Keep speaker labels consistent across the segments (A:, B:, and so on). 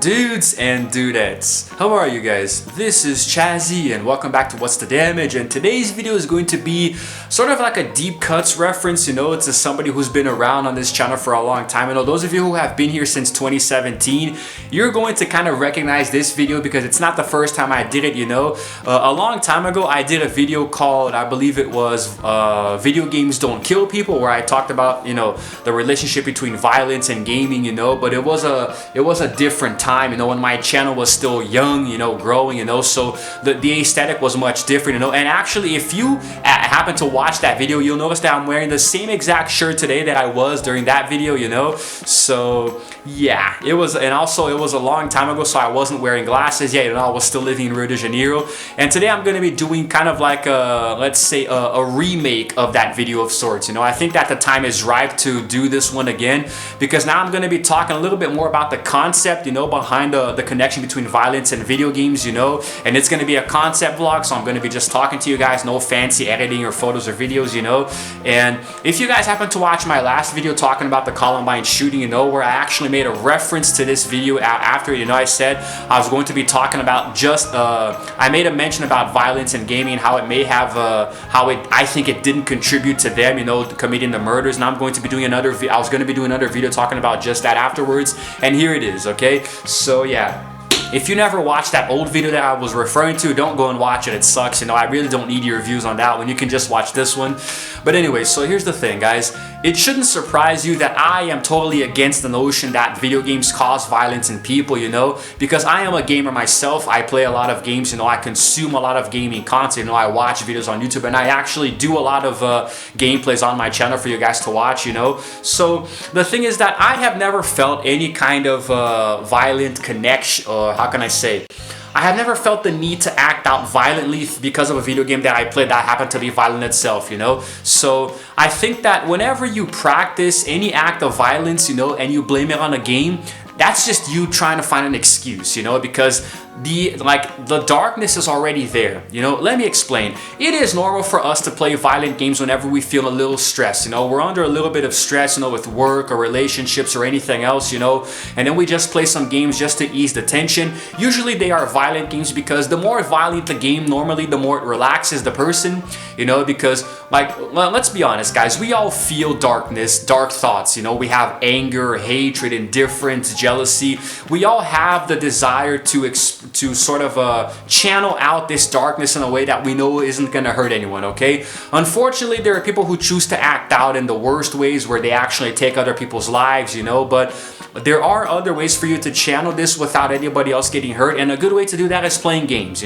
A: dudes and dudettes? How are you guys? This is Chazzy and welcome back to What's the Damage, and today's video is going to be sort of like a deep cuts reference, it's somebody who's been around on this channel for a long time. Those of you who have been here since 2017, you're going to kind of recognize this video because it's not the first time I did it, A long time ago I did a video called, I believe it was Video Games Don't Kill People, where I talked about, the relationship between violence and gaming, but it was a different time, when my channel was still young, growing, so the aesthetic was much different, and actually if you happen to watch that video, you'll notice that I'm wearing the same exact shirt today that I was during that video, so yeah, it was a long time ago, so I wasn't wearing glasses yet, I was still living in Rio de Janeiro, and today I'm going to be doing kind of like let's say a remake of that video of sorts, I think that the time is ripe to do this one again, because now I'm going to be talking a little bit more about the concept, behind the connection between violence and video games, and it's going to be a concept vlog, so I'm going to be just talking to you guys, no fancy editing or photos or videos, and if you guys happen to watch my last video talking about the Columbine shooting, where I actually made a reference to this video after, I said I was going to be talking about just, I made a mention about violence and gaming and how it may have, I think it didn't contribute to them, committing the murders, and I'm going to be doing another, I was going to be doing another video talking about just that afterwards, and here it is, okay? So yeah. If you never watched that old video that I was referring to, don't go and watch it. It sucks, I really don't need your views on that one. You can just watch this one. But anyway, so here's the thing, guys. It shouldn't surprise you that I am totally against the notion that video games cause violence in people, because I am a gamer myself. I play a lot of games, I consume a lot of gaming content, I watch videos on YouTube, and I actually do a lot of gameplays on my channel for you guys to watch, So the thing is that I have never felt any kind of violent connection, or how can I say? I have never felt the need to act out violently because of a video game that I played that happened to be violent itself, So I think that whenever you practice any act of violence, and you blame it on a game, that's just you trying to find an excuse, because the darkness is already there, Let me explain. It is normal for us to play violent games whenever we feel a little stressed, We're under a little bit of stress, with work or relationships or anything else, And then we just play some games just to ease the tension. Usually they are violent games because the more violent the game, normally the more it relaxes the person, Because, well, let's be honest, guys, we all feel darkness, dark thoughts, We have anger, hatred, indifference, jealousy. We all have the desire to sort of channel out this darkness in a way that we know isn't going to hurt anyone, okay? Unfortunately, there are people who choose to act out in the worst ways where they actually take other people's lives, but there are other ways for you to channel this without anybody else getting hurt, and a good way to do that is playing games,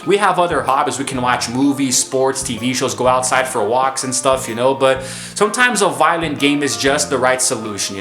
A: We have other hobbies. We can watch movies, sports, TV shows, go outside for walks and stuff, but sometimes a violent game is just the right solution,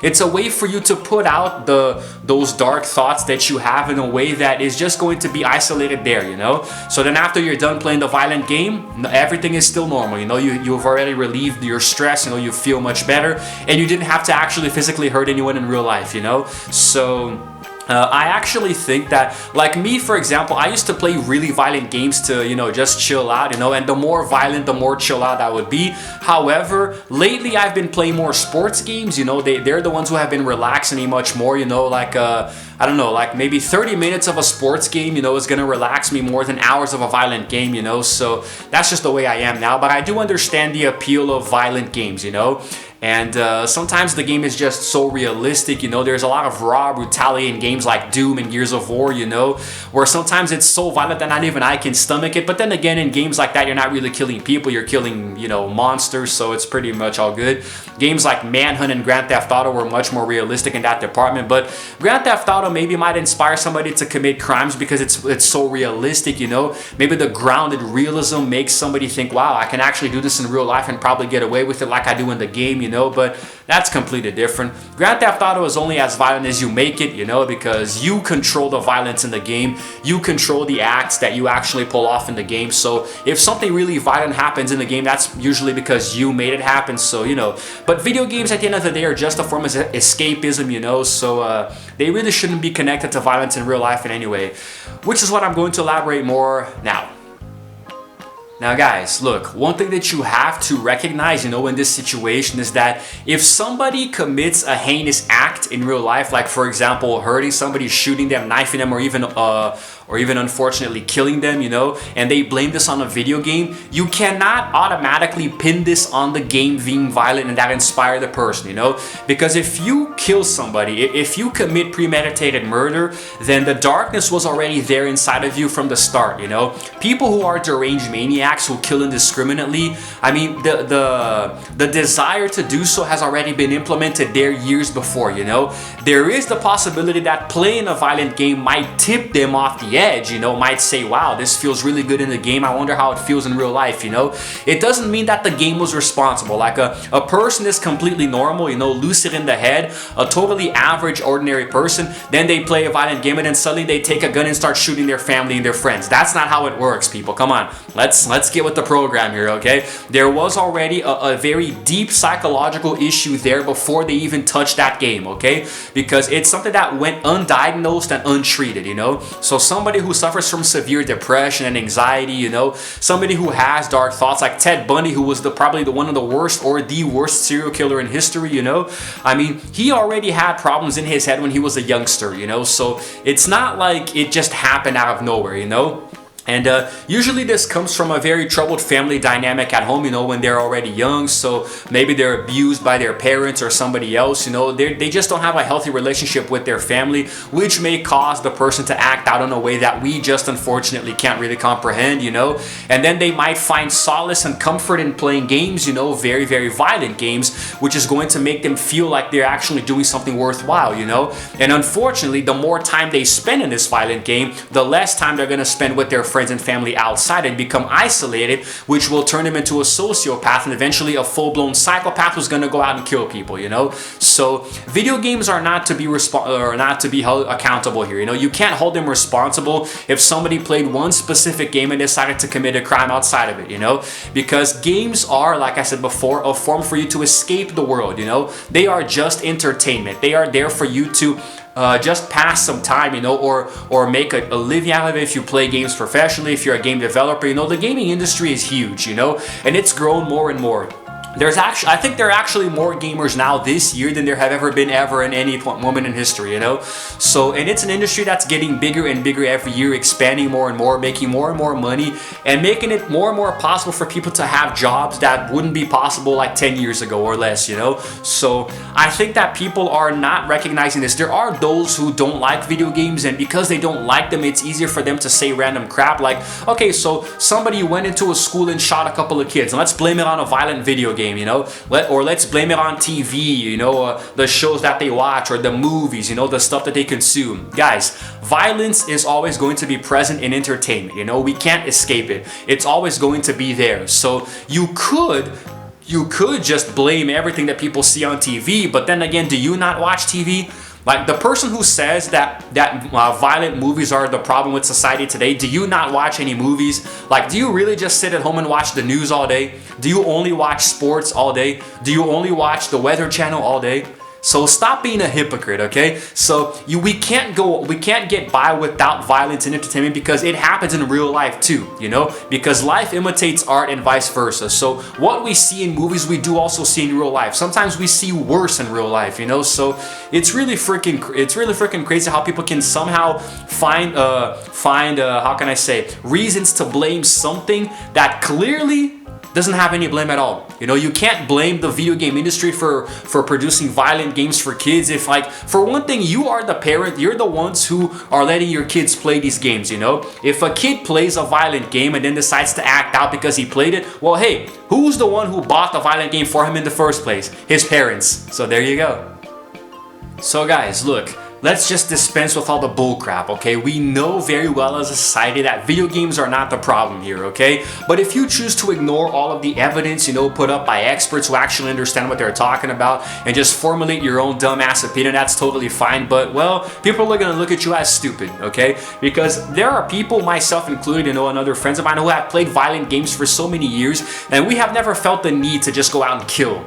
A: It's a way for you to put out those dark thoughts that you have in a way that is just going to be isolated there, So then after you're done playing the violent game, everything is still normal, You've already relieved your stress, you feel much better, and you didn't have to actually physically hurt anyone in real life, So I actually think that, like me, for example, I used to play really violent games to, just chill out, and the more violent, the more chill out I would be. However, lately I've been playing more sports games, they're the ones who have been relaxing me much more, like, I don't know, like maybe 30 minutes of a sports game, is gonna relax me more than hours of a violent game, so that's just the way I am now. But I do understand the appeal of violent games, And sometimes the game is just so realistic, There's a lot of raw brutality in games like Doom and Gears of War, Where sometimes it's so violent that not even I can stomach it. But then again, in games like that, you're not really killing people, you're killing, monsters, so it's pretty much all good. Games like Manhunt and Grand Theft Auto were much more realistic in that department. But Grand Theft Auto maybe might inspire somebody to commit crimes because it's so realistic, Maybe the grounded realism makes somebody think, wow, I can actually do this in real life and probably get away with it like I do in the game, But that's completely different. Grand Theft Auto is only as violent as you make it, because you control the violence in the game. You control the acts that you actually pull off in the game. So if something really violent happens in the game, that's usually because you made it happen. So, But video games at the end of the day are just a form of escapism, So they really shouldn't be connected to violence in real life in any way. Which is what I'm going to elaborate more now. Now guys, look, one thing that you have to recognize, in this situation is that if somebody commits a heinous act in real life, like for example, hurting somebody, shooting them, knifing them, or even unfortunately killing them, and they blame this on a video game, you cannot automatically pin this on the game being violent and that inspire the person, because if you kill somebody, if you commit premeditated murder, then the darkness was already there inside of you from the start, People who are deranged maniacs who kill indiscriminately, I mean, the desire to do so has already been implemented there years before, There is the possibility that playing a violent game might tip them off the edge, might say, wow, this feels really good in the game, I wonder how it feels in real life, It doesn't mean that the game was responsible. Like a person is completely normal, lucid in the head, a totally average, ordinary person, then they play a violent game and then suddenly they take a gun and start shooting their family and their friends. That's not how it works, people. Come on, let's get with the program here, okay? There was already a very deep psychological issue there before they even touched that game, okay? Because it's something that went undiagnosed and untreated, So somebody who suffers from severe depression and anxiety, somebody who has dark thoughts like Ted Bundy, who was probably one of the worst or the worst serial killer in history, I mean, he already had problems in his head when he was a youngster, So it's not like it just happened out of nowhere, And usually this comes from a very troubled family dynamic at home, when they're already young. So maybe they're abused by their parents or somebody else, they just don't have a healthy relationship with their family, which may cause the person to act out in a way that we just unfortunately can't really comprehend, And then they might find solace and comfort in playing games, very, very violent games, which is going to make them feel like they're actually doing something worthwhile, And unfortunately, the more time they spend in this violent game, the less time they're going to spend with their friends and family outside and become isolated, which will turn them into a sociopath and eventually a full-blown psychopath who's gonna go out and kill people, So video games are not to be held accountable here, You can't hold them responsible if somebody played one specific game and decided to commit a crime outside of it, Because games are, like I said before, a form for you to escape the world, They are just entertainment. They are there for you to just pass some time, or make a living out of it if you play games professionally, if you're a game developer. The gaming industry is huge, and it's grown more and more. I think there are actually more gamers now this year than there have ever been in any moment in history, So, and it's an industry that's getting bigger and bigger every year, expanding more and more, making more and more money, and making it more and more possible for people to have jobs that wouldn't be possible like 10 years ago or less, So, I think that people are not recognizing this. There are those who don't like video games, and because they don't like them, it's easier for them to say random crap like, okay, so somebody went into a school and shot a couple of kids, and let's blame it on a violent video game. Or let's blame it on TV, the shows that they watch or the movies, the stuff that they consume. Guys, violence is always going to be present in entertainment, we can't escape it. It's always going to be there. So you could just blame everything that people see on TV, but then again, do you not watch TV? Like the person who says that violent movies are the problem with society today, do you not watch any movies? Like, do you really just sit at home and watch the news all day? Do you only watch sports all day? Do you only watch the Weather Channel all day? So stop being a hypocrite, okay? So we can't get by without violence in entertainment because it happens in real life too, Because life imitates art and vice versa. So what we see in movies, we do also see in real life. Sometimes we see worse in real life, So it's really freaking crazy how people can somehow find how can I say, reasons to blame something that clearly doesn't have any blame at all. You can't blame the video game industry for producing violent games for kids if, like, for one thing, you are the parent, you're the ones who are letting your kids play these games, If a kid plays a violent game and then decides to act out because he played it, well, hey, who's the one who bought the violent game for him in the first place? His parents. So there you go. So guys, look, let's just dispense with all the bullcrap, okay? We know very well as a society that video games are not the problem here, okay? But if you choose to ignore all of the evidence, put up by experts who actually understand what they're talking about and just formulate your own dumbass opinion, that's totally fine. But, well, people are gonna look at you as stupid, okay? Because there are people, myself included, and other friends of mine who have played violent games for so many years, and we have never felt the need to just go out and kill,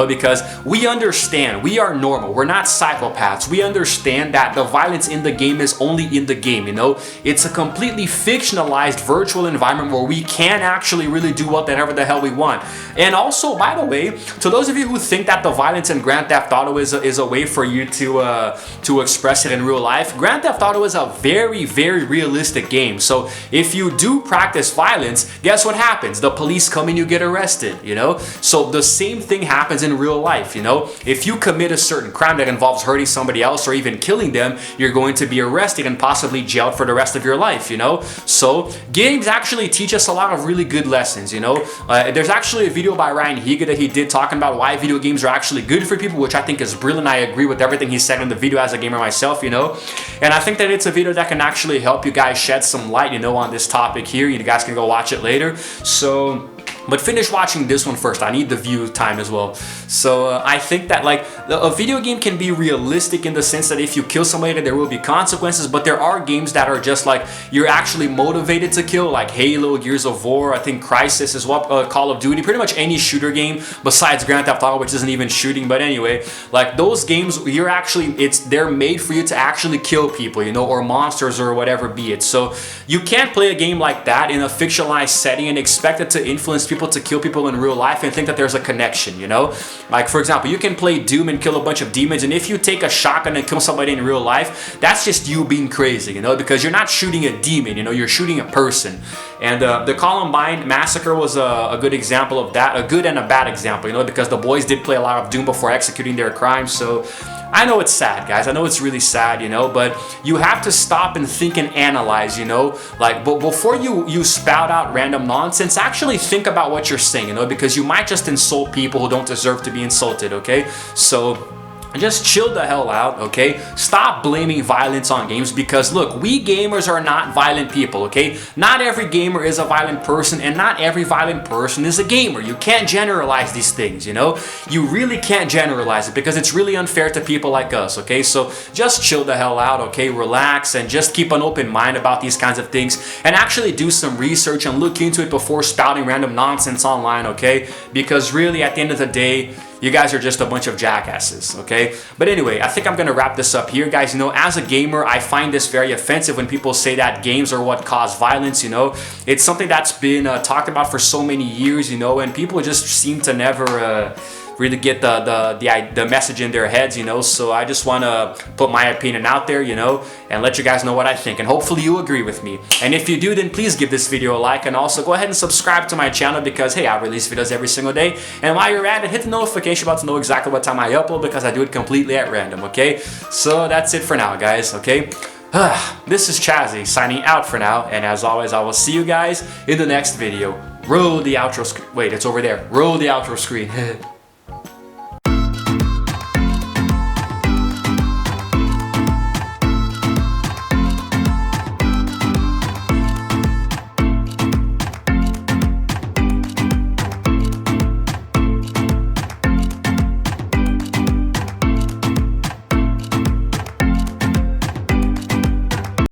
A: because we understand, we are normal, we're not psychopaths, we understand understand that the violence in the game is only in the game, you know? It's a completely fictionalized virtual environment where we can actually really do whatever the hell we want. And also, by the way, to those of you who think that the violence in Grand Theft Auto is a way for you to express it in real life, Grand Theft Auto is a very, very realistic game. So if you do practice violence, guess what happens? The police come and you get arrested, you know? So the same thing happens in real life, you know? If you commit a certain crime that involves hurting somebody else or even killing them, you're going to be arrested and possibly jailed for the rest of your life, you know? So games actually teach us a lot of really good lessons, you know? There's actually a video by Ryan Higa that he did talking about why video games are actually good for people, which I think is brilliant. I agree with everything he said in the video as a gamer myself, you know? And I think that it's a video that can actually help you guys shed some light, you know, on this topic here. You guys can go watch it later. So, but finish watching this one first. I need the view time as well. So I think that like a video game can be realistic in the sense that if you kill somebody there will be consequences, but there are games that are just like you're actually motivated to kill, like Halo, Gears of War, I think Crysis is what, Call of Duty, pretty much any shooter game besides Grand Theft Auto, which isn't even shooting. But anyway, like those games, you're actually, they're made for you to actually kill people, you know, or monsters or whatever be it. So you can't play a game like that in a fictionalized setting and expect it to influence people to kill people in real life and think that there's a connection, you know? Like, for example, you can play Doom and kill a bunch of demons, and if you take a shotgun and kill somebody in real life, that's just you being crazy, you know? Because you're not shooting a demon, you know? You're shooting a person. And the Columbine massacre was a good example of that, a good and a bad example, you know? Because the boys did play a lot of Doom before executing their crimes, so I know it's sad, guys. I know it's really sad, you know, but you have to stop and think and analyze, you know, like, but before you spout out random nonsense, actually think about what you're saying, you know, because you might just insult people who don't deserve to be insulted, okay? So just chill the hell out, okay? Stop blaming violence on games because look, we gamers are not violent people, okay? Not every gamer is a violent person and not every violent person is a gamer. You can't generalize these things, you know? You really can't generalize it because it's really unfair to people like us, okay? So just chill the hell out, okay? Relax and just keep an open mind about these kinds of things and actually do some research and look into it before spouting random nonsense online, okay? Because really at the end of the day, you guys are just a bunch of jackasses, okay? But anyway, I think I'm gonna wrap this up here, guys. You know, as a gamer, I find this very offensive when people say that games are what cause violence, you know? It's something that's been talked about for so many years, you know, and people just seem to never really get the message in their heads, you know? So I just wanna put my opinion out there, you know, and let you guys know what I think. And hopefully you agree with me. And if you do, then please give this video a like and also go ahead and subscribe to my channel because, hey, I release videos every single day. And while you're at it, hit the notification bell to know exactly what time I upload because I do it completely at random, okay? So that's it for now, guys, okay? This is Chazzy signing out for now. And as always, I will see you guys in the next video. Roll the outro screen. Wait, it's over there. Roll the outro screen.